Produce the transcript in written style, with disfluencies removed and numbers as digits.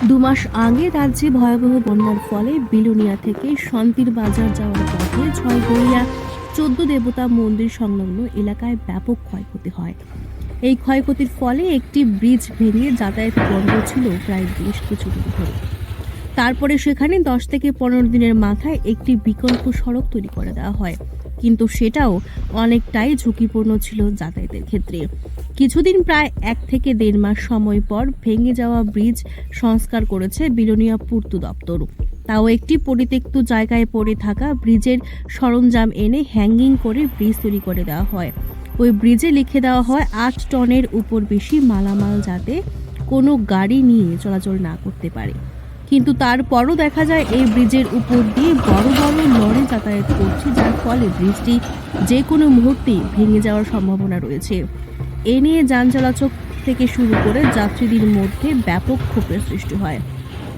দুমাস আগে রাজ্যে ভয়াবহ বন্যার ফলে বিলোনিয়া থেকে শান্তির বাজার যাওয়ার পথে ছয়গড়িয়া ১৪ দেবতা মন্দির সংলগ্ন এলাকায় ব্যাপক ক্ষয়ক্ষতি হয়। এই ক্ষয়ক্ষতির ফলে একটি ব্রিজ ভেঙে যাতায়াত বন্ধ ছিল প্রায় বেশ কিছুদিন ধরে। তারপরে সেখানে ১০ থেকে ১৫ দিনের মাথায় একটি বিকল্প সড়ক তৈরি করে দেওয়া হয়, কিন্তু সেটাও অনেকটাই ঝুঁকিপূর্ণ ছিল যাতায়াতের ক্ষেত্রে। কিছুদিন প্রায় ১ থেকে ১.৫ মাস সময় পর ভেঙে যাওয়া ব্রিজ সংস্কার করেছে বিলোনিয়া পূর্ত দপ্তর। তাও একটি পরিত্যক্ত জায়গায় পড়ে থাকা ব্রিজের সরঞ্জাম এনে হ্যাঙ্গিং করে ব্রিজ তৈরি করে দেওয়া হয়। ওই ব্রিজে লিখে দেওয়া হয় ৮ টনের উপর বেশি মালামাল যাতে কোনো গাড়ি নিয়ে চলাচল না করতে পারে। কিন্তু তারপরও দেখা যায় এই ব্রিজের উপর দিয়ে বড় বড় লরি যাতায়াত করছে, যার ফলে ব্রিজটি যে কোনো মুহূর্তেই ভেঙে যাওয়ার সম্ভাবনা রয়েছে। এ নিয়ে যান চলাচল থেকে শুরু করে যাত্রীদের মধ্যে ব্যাপক ক্ষোভের সৃষ্টি হয়।